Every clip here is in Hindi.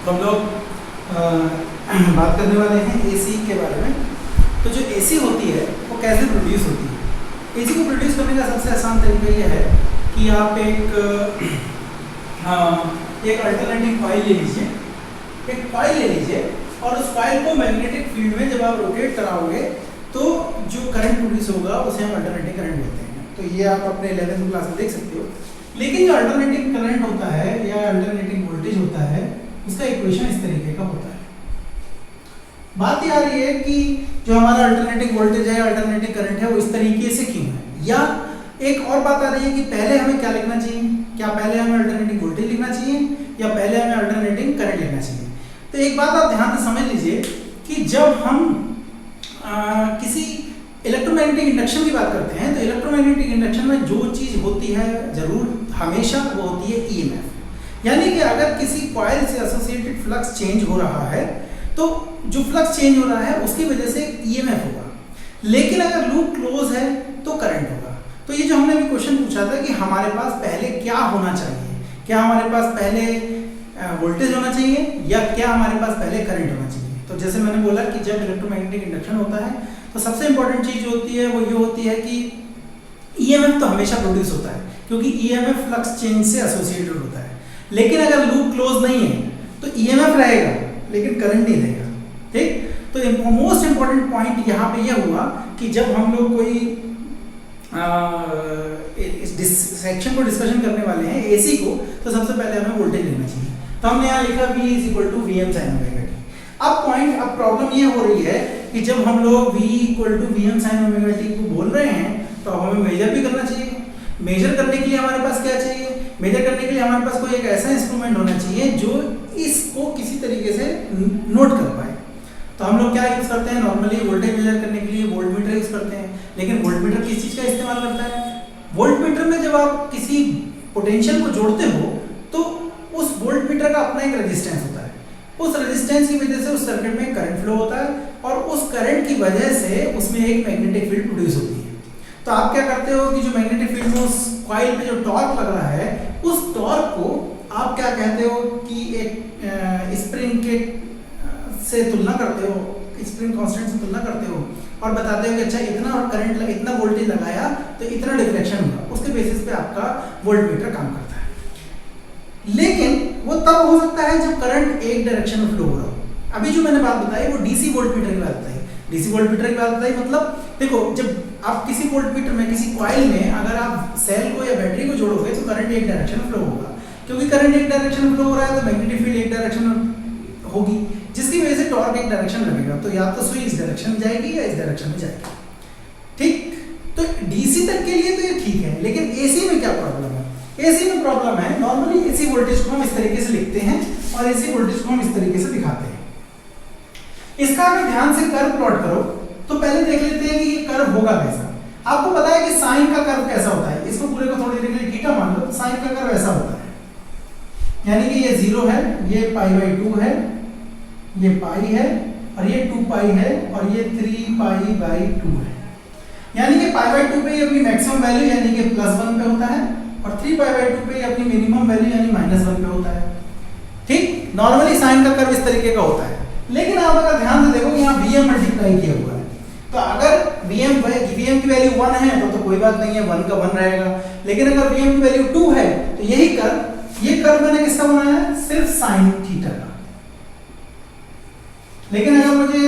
तो हम लोग बात करने वाले हैं एसी के बारे में। तो जो एसी होती है वो कैसे प्रोड्यूस होती है। एसी को प्रोड्यूस करने का सबसे आसान तरीका यह है कि आप एक अल्टरनेटिंग कॉइल ले लीजिए, एक कॉइल ले लीजिए और उस कॉइल को मैग्नेटिक फील्ड में जब आप रोटेट कराओगे तो जो करंट प्रोड्यूस होगा उसे हम अल्टरनेटिंग करंट बोलते हैं। तो ये आप अपने 11th क्लास में देख सकते हो। लेकिन जो अल्टरनेटिंग करंट होता है या अल्टरनेटिंग वोल्टेज होता है उसका इक्वेशन इस तरीके का होता है। बात ये आ रही है कि जो हमारा अल्टरनेटिंग वोल्टेज है, अल्टरनेटिंग करंट है, वो इस तरीके से क्यों है। या एक और बात आ रही है कि पहले हमें क्या लिखना चाहिए, क्या पहले हमें अल्टरनेटिंग वोल्टेज लिखना चाहिए या पहले हमें अल्टरनेटिंग करंट लिखना चाहिए। तो एक बात आप ध्यान से समझ लीजिए कि जब हम किसी इलेक्ट्रोमैग्नेटिक इंडक्शन की बात करते हैं तो इलेक्ट्रोमैग्नेटिक इंडक्शन में जो चीज़ होती है जरूर हमेशा वो होती है ईएमएफ। यानी कि अगर किसी कॉइल से एसोसिएटेड फ्लक्स चेंज हो रहा है तो जो फ्लक्स चेंज हो रहा है उसकी वजह से ईएमएफ होगा। लेकिन अगर लूप क्लोज है तो करंट होगा। तो ये जो हमने अभी क्वेश्चन पूछा था कि हमारे पास पहले क्या होना चाहिए, क्या हमारे पास पहले वोल्टेज होना चाहिए या क्या हमारे पास पहले करंट होना चाहिए। तो जैसे मैंने बोला कि जब इलेक्ट्रोमैग्नेटिक इंडक्शन होता है तो सबसे इंपॉर्टेंट चीज जो होती है वो ये होती है कि ईएमएफ तो हमेशा प्रोड्यूस होता है क्योंकि ईएमएफ फ्लक्स चेंज से एसोसिएटेड होता है। लेकिन अगर लूप क्लोज नहीं है तो ईएमएफ रहेगा लेकिन करंट नहीं रहेगा। ठीक, तो मोस्ट इंपॉर्टेंट पॉइंट यहाँ पे ये हुआ कि जब हम लोग कोई इस सेक्शन को डिस्कशन करने वाले हैं एसी को, तो सबसे पहले हमें वोल्टेज लेना चाहिए। तो हमने यहाँ लिखा V = Vm sin omega t। अब प्रॉब्लम ये हो रही है कि जब हम लोग V = Vm sin omega t को बोल रहे हैं तो हमें मेजर भी करना चाहिए। मेजर करने के लिए हमारे पास क्या चाहिए, मेजर करने के लिए हमारे पास कोई एक ऐसा इंस्ट्रूमेंट होना चाहिए जो इसको किसी तरीके से नोट कर पाए। तो हम लोग क्या यूज करते हैं, नॉर्मली वोल्टेज मेजर करने के लिए वोल्टमीटर यूज करते हैं। लेकिन वोल्टमीटर किस चीज का इस्तेमाल करता है, वोल्टमीटर में जब आप किसी पोटेंशियल को जोड़ते हो तो उस वोल्टमीटर का अपना एक रेजिस्टेंस होता है। उस रेजिस्टेंस की वजह से उस सर्किट में करंट फ्लो होता है और उस करंट की वजह से उसमें एक मैग्नेटिक फील्ड प्रोड्यूस होती है। तो आप क्या करते हो कि जो मैग्नेटिक फील्ड में उस कॉइल पे जो टॉर्क लग रहा है उस टॉर्क को आप क्या कहते हो कि एक स्प्रिंग के से तुलना करते हो, स्प्रिंग कांस्टेंट से तुलना करते हो और बताते हो कि अच्छा इतना और करंट इतना वोल्टेज लगाया तो इतना डिफ्लेक्शन हुआ। उसके बेसिस पे आपका वोल्टमीटर काम करता है। लेकिन वो तब हो सकता है जब करंट एक डायरेक्शन में फ्लो हो रहा हो। अभी जो मैंने बात बताई वो डीसी वोल्टमीटर की बात बताई। डीसी वोल्टमीटर की बात बताई मतलब देखो, जब आप किसी वोल्टमीटर में किसी कॉइल में अगर आप सेल को या बैटरी को जोड़ोगे तो करंट एक डायरेक्शन में फ्लो होगा। क्योंकि करंट एक डायरेक्शन में फ्लो हो रहा है तो मैग्नेटिक फील्ड एक डायरेक्शन में होगी जिसकी वजह से टॉर्क एक डायरेक्शन लगेगा। तो या तो सुई इस डायरेक्शन में जाएगी या इस डायरेक्शन में जाएगी। ठीक, तो डीसी तक के लिए तो ये ठीक है। लेकिन एसी में क्या प्रॉब्लम है, एसी में प्रॉब्लम है नॉर्मली एसी वोल्टेज को हम इस तरीके से लिखते हैं और एसी वोल्टेज को हम इस तरीके से दिखाते हैं। इसका अगर ध्यान से कर्व प्लॉट करो तो पहले देख लेते हैं कि ये कर्व होगा कैसा। आपको पता है कि साइन का कर्व कैसा होता है, इसको पूरे को थोड़ी देर के लिए थीटा मान लो तो साइन का कर्व ऐसा होता है। यानी कि ये 0 है, ये π/2 है, ये पाई है और ये 2 पाई है और ये 3 π/2 है। यानी कि π/2 पे ये अपनी मैक्सिमम वैल्यू यानी कि +1 पे होता है और 3 π/2 पे ये अपनी मिनिमम वैल्यू यानी -1 पे होता है। ठीक, नॉर्मली साइन का कर्व इस तरीके का होता है। लेकिन आप अगर ध्यान से देखो यहाँ Vm मल्टीप्लाई किया हुआ है तो अगर Vm की वैल्यू 1 है तो कोई बात नहीं है, 1 का 1 रहेगा। लेकिन अगर Vm की वैल्यू 2 है तो यही कर्व, ये कर्व मैंने किसका बनाया है, सिर्फ साइन थीटा का। लेकिन अगर मुझे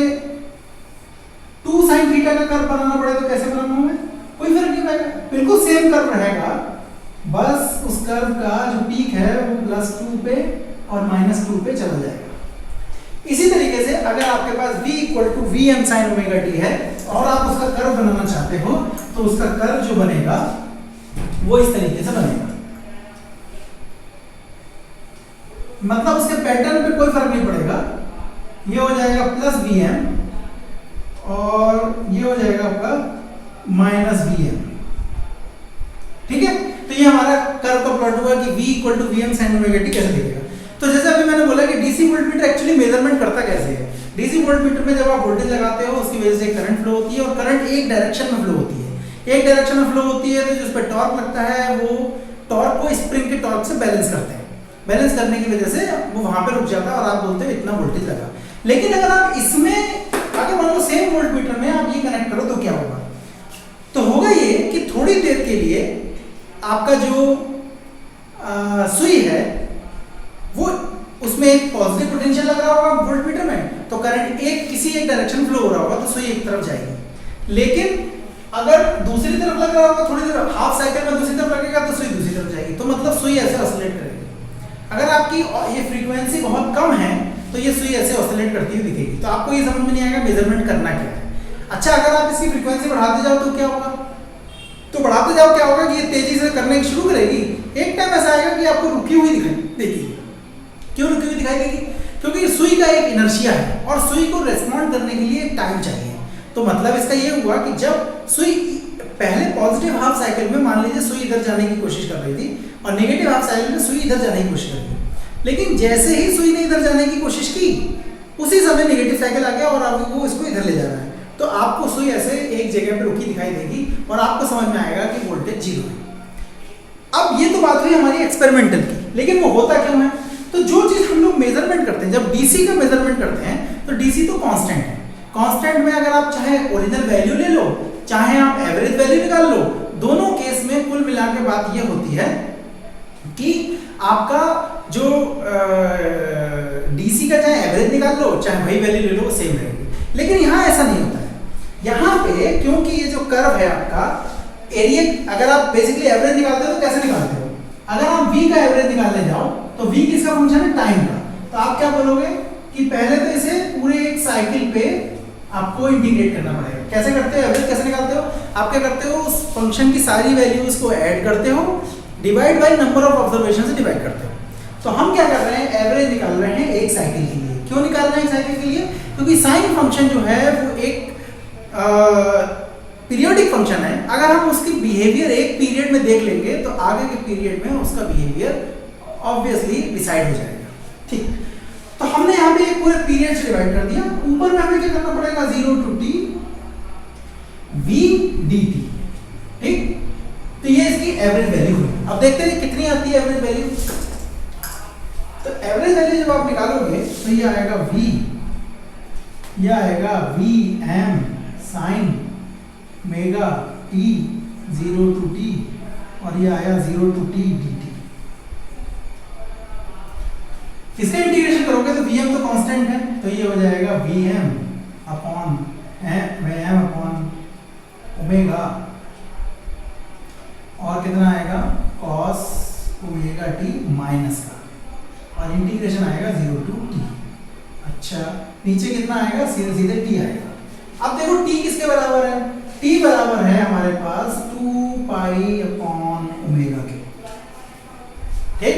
2 sin थीटा का कर्व बनाना पड़े तो कैसे बनाऊंगा मैं, कोई फर्क नहीं पड़ेगा, बिल्कुल सेम कर्व रहेगा। बस उस कर्व का जो पीक है वो +2 पे और -2 पे चला जाएगा। इसी तरीके से अगर आपके पास V = Vm sin omega t है और आप उसका कर्व बनाना चाहते हो तो उसका कर्व जो बनेगा वो इस तरीके से बनेगा। मतलब उसके पैटर्न पे कोई फर्क नहीं पड़ेगा। ये हो जाएगा +Vm और ये हो जाएगा आपका -Vm। ठीक है, तो ये हमारा कर्व का प्लॉट हुआ कि V = Vm sin omega t कैसे दिखेगा। तो जैसे अभी मैंने बोला कि डीसी वोल्टमीटर एक्चुअली मेजरमेंट करता कैसे है। डीसी वोल्टमीटर में जब आप वोल्टेज लगाते हो उसकी वजह से करंट फ्लो होती है और करंट एक डायरेक्शन में फ्लो होती है। एक डायरेक्शन में फ्लो होती है तो जिस पर टॉर्क लगता है वो टॉर्क को स्प्रिंग के टॉर्क से बैलेंस करते हैं। बैलेंस करने की वजह से वो वहां पे रुक जाता है और आप बोलते हो इतना वोल्टेज लगा। लेकिन अगर आप इसमें अगर मान लो सेम वोल्ट मीटर में आप ये कनेक्ट करो तो क्या होगा, तो होगा ये कि थोड़ी देर के लिए आपका जो सुई है वो उसमें एक पॉजिटिव पोटेंशियल लग रहा होगा वोल्ट मीटर में, तो करंट किसी एक डायरेक्शन फ्लो हो रहा होगा तो सुई एक तरफ जाएगी। लेकिन अगर दूसरी तरफ लग रहा होगा, थोड़ी देर हाफ साइकिल में दूसरी तरफ लगेगा तो सुई दूसरी तरफ जाएगी, तो मतलब सुई ऐसे ऑसिलेट करेगी। अगर आपकी ये फ्रीक्वेंसी बहुत कम है तो ये सुई ऐसे ऑसिलेट करती हुई दिखेगी। तो आपको ये समझ में नहीं आएगा मेजरमेंट करना क्या है। अच्छा, अगर आप इसकी फ्रीक्वेंसी बढ़ाते जाओ तो क्या होगा, तो बढ़ाते जाओ क्या होगा कि ये तेजी से करने की शुरू करेगी। एक टाइम ऐसा आएगा कि आपको रुकी हुई दिखाई देगी। क्यों रुकी हुई दिखाई देगी? क्योंकि सुई का एक इनर्शिया है और सुई को रेस्पॉन्ड करने के लिए टाइम चाहिए। तो मतलब इसका ये हुआ कि जब सुई पहले पॉजिटिव हाफ साइकिल में मान लीजिए सुई इधर जाने की कोशिश कर रही थी और नेगेटिव हाफ साइकिल में सुई इधर जाने की कोशिश कर रही थी, लेकिन जैसे ही सुई ने इधर जाने की कोशिश की उसी समय नेगेटिव साइकिल आ गया और अब वो इसको इधर ले जा रहा है। तो आपको सुई ऐसे एक जगह पे रुकी दिखाई देगी और आपको समझ में आएगा कि वोल्टेज 0 है। अब ये तो बात हुई हमारी एक्सपेरिमेंटल की, लेकिन वो होता क्यों है? तो जो चीज हम लोग मेजरमेंट करते हैं, जब डीसी का मेजरमेंट करते हैं तो डीसी तो कांस्टेंट है। कांस्टेंट में अगर आप चाहे ओरिजिनल वैल्यू ले लो चाहे आप एवरेज वैल्यू निकाल लो, दोनों केस में कुल मिला के बात ये होती है कि आपका जो डीसी का चाहे एवरेज निकाल लो चाहे वही वैल्यू ले लो सेम रहेगी। लेकिन यहाँ ऐसा नहीं होता है। यहाँ पे क्योंकि ये जो कर्व है आपका एरिया, अगर आप बेसिकली एवरेज निकालते हो तो कैसे निकालते हो? अगर आप v का एवरेज निकालने जाओ तो v किसका फंक्शन है? टाइम का। तो आप क्या बोलोगे कि पहले तो इसे पूरे एक साइकिल पे आपको इंटीग्रेट करना पड़ेगा। कैसे करते हो? एवरेज कैसे निकालते हो? आप क्या करते हो? उस फंक्शन की सारी वैल्यूज को ऐड करते हो, divide by number of observation से डिवाइड करते हो। तो हम क्या कर रहे हैं? एवरेज निकाल रहे हैं एक साइकिल के लिए। क्यों निकाल रहे हैं एक साइकिल के लिए? क्योंकि साइन फंक्शन जो है वो एक पीरियोडिक फंक्शन है। अगर हम उसकी बिहेवियर एक पीरियड में देख लेंगे तो आगे के पीरियड में उसका बिहेवियर ऑब्वियसली डिसाइड हो जाएगा। ठीक, तो हमने यहाँ पे एक पूरे पीरियड से डिवाइड कर दिया। ऊपर में हमें क्या करना पड़ेगा? 0 to t v dt। ठीक, तो ये इसकी एवरेज वैल्यू हुई। अब देखते हैं कितनी आती है एवरेज वैल्यू। तो एवरेज वैल्यू जब आप निकालोगे तो ये आएगा v, ये आएगा vm sin mega t 0 to t और ये आया 0 to t dt। इसका इंटीग्रेशन करोगे तो vm तो कांस्टेंट है तो ये हो जाएगा vm upon m upon omega और कितना आएगा? cos ओमेगा t माइनस का और इंटीग्रेशन आएगा 0 to t। अच्छा, नीचे कितना आएगा? सीधे सीधे t आएगा। अब देखो t किसके बराबर है? t बराबर है हमारे पास 2 पाई अपॉन ओमेगा के। ठीक,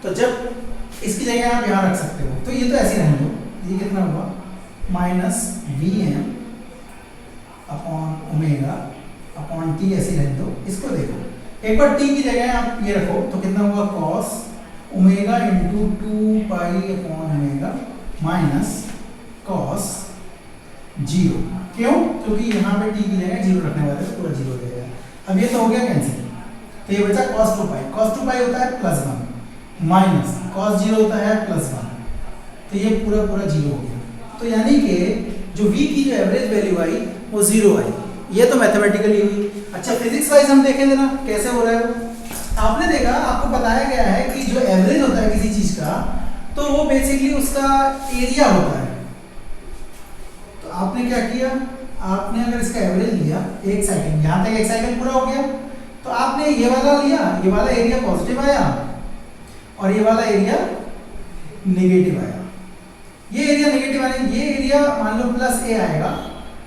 तो जब इसकी जगह आप यहाँ रख सकते हो तो ये तो ऐसे रहने दो। ये कितना हुआ? Minus vm upon omega upon t ऐसे रहने दो। इसको देखो, एक बार t की जगह आप ये रखो तो कितना हुआ? cos omega into 2 pi upon omega minus cos 0। क्यों? क्योंकि यहाँ पे t की जगह 0 रखने वाले तो पूरा 0 हो जाएगा। अब ये तो हो गया कैंसिल, तो ये बचा cos 2 पाई। cos 2 पाई होता है +1 माइनस cos 0 होता है +1, तो ये पूरा 0 हो गया। तो यानी कि जो v की जो एवरेज वैल्यू आई वो 0 आई। ये तो मैथमेटिकली हुई। अच्छा, फिजिक्स वाइज हम देखें ना कैसे हो रहा है। आपने देखा, आपको बताया गया है कि जो एवरेज होता है किसी चीज का तो वो बेसिकली उसका एरिया होता है। तो आपने क्या किया? आपने अगर इसका एवरेज लिया एक साइकिल, यहाँ तक एक साइकिल पूरा हो गया, तो आपने ये वाला लिया, ये वाला एरिया पॉजिटिव आया और ये वाला एरिया नेगेटिव आया। ये एरिया नेगेटिव आने, ये एरिया मान लो +a आएगा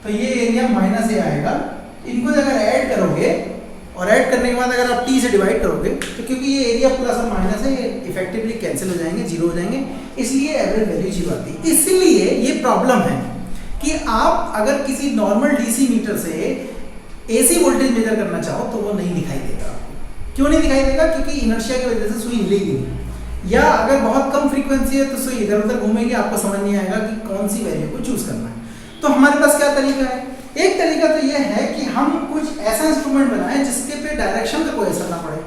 तो ये एरिया -a आएगा। इनको अगर ऐड करोगे और ऐड करने के बाद अगर आप t से डिवाइड करोगे तो क्योंकि ये एरिया प्लस और माइनस है ये इफेक्टिवली कैंसिल हो जाएंगे, 0 हो जाएंगे, इसलिए एवरेज वैल्यू 0 आती है। इसलिए ये प्रॉब्लम है कि आप अगर किसी नॉर्मल डीसी मीटर से एसी वोल्टेज मेजर करना चाहो तो वो नहीं दिखाई देगा आपको। क्यों नहीं दिखाई देगा? क्योंकि इनर्शिया की वजह से सुई हिलेगी नहीं, या अगर बहुत कम फ्रीक्वेंसी है तो सुई इधर उधर घूमेगी, आपको समझ नहीं आएगा कि कौन सी वैल्यू को चूज करना है। तो हमारे पास क्या तरीका है? एक तरीका तो ये है कि हम कुछ ऐसा इंस्ट्रूमेंट बनाएं जिसके पे डायरेक्शन का कोई असर ना पड़े,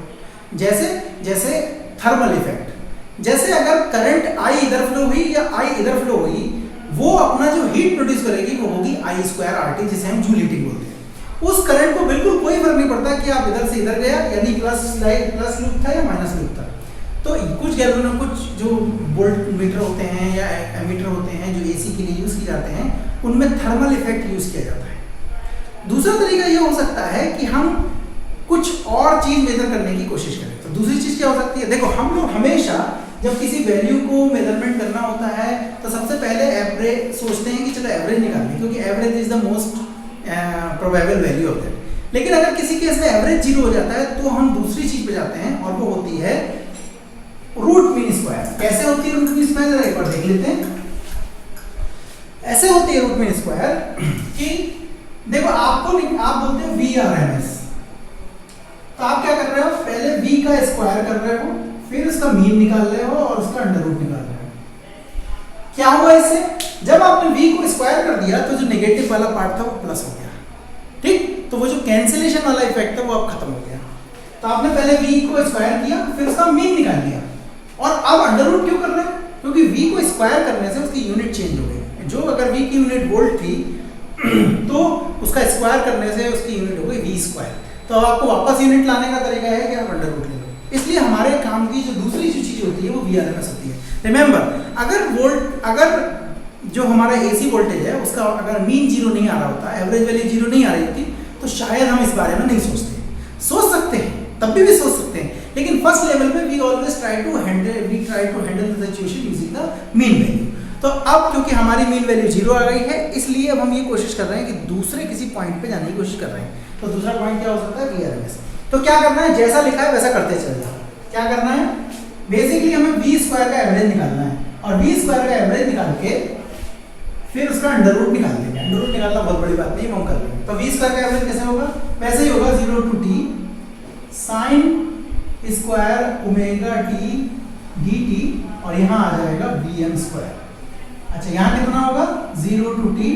जैसे थर्मल इफेक्ट। जैसे अगर करंट आई इधर फ्लो हुई या आई इधर फ्लो हुई, वो अपना जो हीट प्रोड्यूस करेगी वो होगी आई स्क्वायर आर टी, जिसे हम जूल हीटिंग बोलते हैं। उस करंट को बिल्कुल कोई फर्क नहीं पड़ता कि आप इधर से इधर गया, यानी प्लस लूप था या माइनस लूप था। तो कुछ गैल्वेनो, कुछ जो वोल्ट मीटर होते हैं या एमीटर होते हैं जो एसी के लिए यूज किए जाते हैं, उनमें थर्मल इफेक्ट यूज किया जाता है। दूसरा तरीका ये हो सकता है कि हम कुछ और चीज मेजर करने की कोशिश करें। तो दूसरी चीज क्या हो सकती है, देखो हम लोग हमेशा जब किसी वैल्यू को मेजरमेंट करना होता है तो सबसे पहले एवरेज सोचते हैं कि चलो एवरेज निकालें, क्योंकि average is the most probable value होता है। लेकिन अगर किसी केस में एवरेज 0 हो जाता है तो हम दूसरी चीज पे जाते हैं और वो होती है रूट मीन स्क्वायर। कैसे होती है रूट मीन स्क्वायर, जरा एक बार देख लेते हैं। ऐसे होती है रूट मीन स्क्वायर कि देखो आप बोलते हो VRMS, तो आप क्या कर रहे हो, पहले V का स्क्वायर कर रहे हो, फिर उसका मीन निकाल रहे हो और उसका अंडर रूट निकाल रहे हो। क्या हुआ इससे, जब आपने V को स्क्वायर कर दिया तो जो नेगेटिव वाला पार्ट था वो प्लस हो गया, ठीक। तो वो जो कैंसिलेशन वाला इफेक्ट था वो अब खत्म हो गया। तो आपने पहले V को स्क्वायर किया, फिर उसका मीन निकाल लिया, और अब अंडर रूट क्यों कर रहे हैं, क्योंकि V को स्क्वायर करने से उसकी यूनिट चेंज हो गई। जो अगर V की यूनिट वोल्ट थी तो उसका स्क्वायर करने से उसकी यूनिट हो गई V स्क्वायर। तो आपको वापस यूनिट लाने का तरीका है कि आप अंडर रूट ले लो। इसलिए हमारे काम की जो दूसरी जो चीज होती है वो VRMS होती है। रिमेंबर, अगर जो हमारा AC वोल्टेज है उसका अगर मीन 0 नहीं आ रहा होता, एवरेज वैल्यू 0 नहीं आ रही होती, तो शायद हम इस बारे में नहीं सोचते। सोच सकते हैं, तब भी सोच सकते हैं, लेकिन फर्स्ट लेवल पे we always try to handle the situation using the mean value. तो अब क्योंकि हमारी मीन वैल्यू 0 आ गई है, इसलिए अब हम ये कोशिश कर रहे हैं कि दूसरे किसी पॉइंट पे जाने की कोशिश कर रहे हैं। तो दूसरा पॉइंट क्या हो सकता है, VRMS। तो क्या करना है, जैसा लिखा है वैसा करते चल जाओ। क्या करना है, बेसिकली हमें V स्क्वायर का एवरेज निकालना है, और V स्क्वायर का एवरेज निकाल के फिर उसका अंडर रूट निकाल देंगे। अंडर रूट निकालना बहुत बड़ी बात नहीं, हम कर लेंगे। तो V स्क्वायर का एवरेज कैसे होगा, वैसे ही होगा 0 to t sin square omega t dt, और यहाँ आ जाएगा Vm स्क्वायर। अच्छा, यहाँ कितना होगा, 0 to t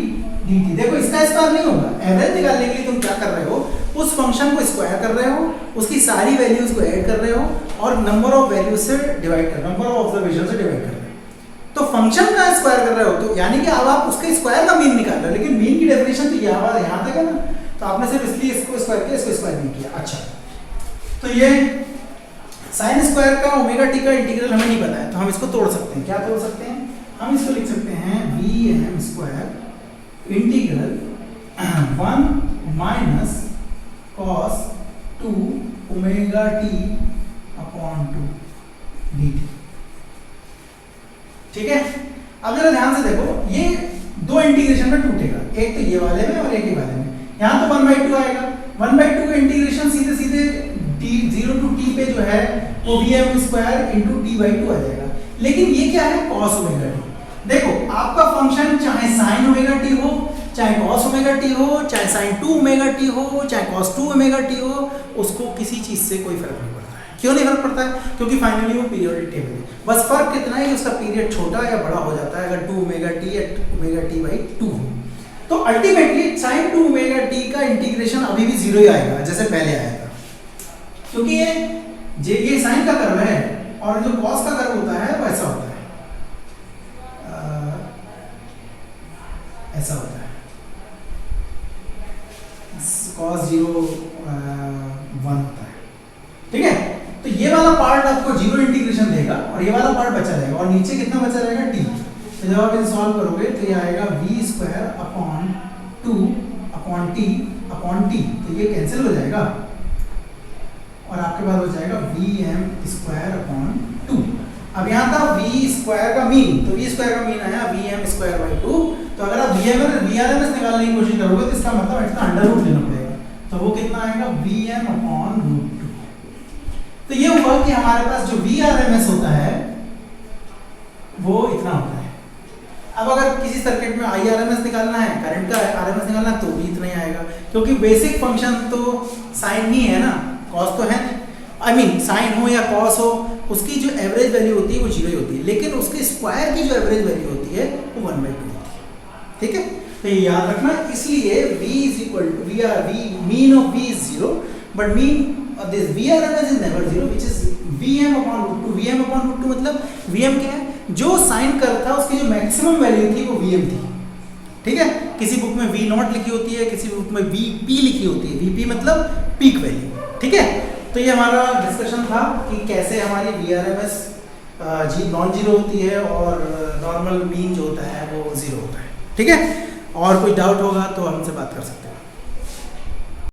dt। देखो इसका स्क्वायर नहीं होगा, एवरेज निकालने के लिए तुम क्या कर रहे हो, उस फंक्शन को स्क्वायर कर रहे हो, उसकी सारी वैल्यूज को ऐड कर रहे हो, और नंबर ऑफ वैल्यूज से डिवाइड कर रहे हो, नंबर ऑफ ऑब्जर्वेशन से डिवाइड कर रहे हो। तो फंक्शन का स्क्वायर कर रहे हो, तो यानी कि अब आप उसके स्क्वायर का मीन निकाल रहे हो, लेकिन मीन की डेफिनेशन तो यहाँ तक है ना, तो आपने सिर्फ इसलिए इसको स्क्वायर किया, इसको स्क्वायर नहीं किया। अच्छा, तो ये साइन स्क्वायर का ओमेगा टी का इंटीग्रल हमें नहीं पता है, तो हम इसको तोड़ सकते हैं। क्या तोड़ सकते हैं, हम इसको लिख सकते हैं Vm square integral 1 minus cos 2 omega T upon 2 dt। ठीक है, अब जरा ध्यान से देखो, ये दो इंटीग्रेशन में टूटेगा, एक तो ये वाले में और एक ये वाले में। यहाँ तो 1/2 आएगा, 1/2 का इंटीग्रेशन सीधे सीधे 0 to t पे जो है वो Vm स्क्वायर इंटू t/2 आ जाएगा। लेकिन ये क्या है, cos ओमेगा टी। देखो आपका फंक्शन चाहे sin ओमेगा टी हो, चाहे cos ओमेगा टी हो, चाहे sin 2 ओमेगा टी हो, चाहे cos 2 ओमेगा टी हो, उसको किसी चीज से कोई फर्क नहीं पड़ता है। क्यों नहीं फर्क पड़ता है, क्योंकि फाइनली वो पीरियोडिक टेबल है। बस फर्क कितना है कि उसका पीरियड छोटा या बड़ा हो जाता है अगर 2 ओमेगा टी या ओमेगा t/2 हो। तो अल्टीमेटली sin 2 ओमेगा टी का इंटीग्रेशन अभी भी 0 ही आएगा, जैसे पहले आया था, क्योंकि ये साइन का कर्व है और जो कॉस का कर्व होता है वो ऐसा होता है, ऐसा होता है, cos 0 1 होता है। ठीक है, तो ये वाला पार्ट आपको 0 इंटीग्रेशन देगा और ये वाला पार्ट बचा रहेगा, और नीचे कितना बचा रहेगा, t। तो जब आप इसे सॉल्व करोगे तो ये आएगा v square upon 2 upon t, तो ये कैंसिल हो जाएगा और आपके पास हो जाएगा Vm स्क्वायर अपॉन 2। अब यहाँ था V स्क्वायर का मीन, तो V स्क्वायर का मीन आया Vm स्क्वायर/2। तो अगर आप VRMS निकालने की कोशिश करोगे तो इसका मतलब इसका अंडर रूट लेना पड़ेगा, तो वो कितना आएगा, Vm अपॉन √2। तो ये हुआ कि हमारे पास जो VRMS होता है वो इतना होता है। अब अगर किसी सर्किट में IRMS निकालना है, करंट का RMS निकालना है, तो भी इतना ही आएगा, क्योंकि बेसिक फंक्शन तो साइन ही है ना, कॉस तो है नहीं। I mean साइन हो या कॉस हो, उसकी जो एवरेज वैल्यू होती है वो 0 ही होती है, लेकिन उसके स्क्वायर की जो एवरेज वैल्यू होती है वो 1/2 होती है। ठीक है, तो ये याद रखना। इसलिए V mean of V is 0, but mean this VRMS is never zero, which is Vm upon root 2. Vm upon root 2 मतलब Vm क्या है, जो साइन कर्व था उसकी जो मैक्सिमम वैल्यू थी वो Vm थी, ठीक है। किसी बुक में V नॉट लिखी होती है, किसी बुक में Vp लिखी होती है, Vp मतलब पीक वैल्यू, ठीक है। तो ये हमारा डिस्कशन था कि कैसे हमारी VRMS नॉन जीरो होती है और नॉर्मल मीन जो होता है वो जीरो होता है, ठीक है। और कोई डाउट होगा तो हमसे बात कर सकते हैं।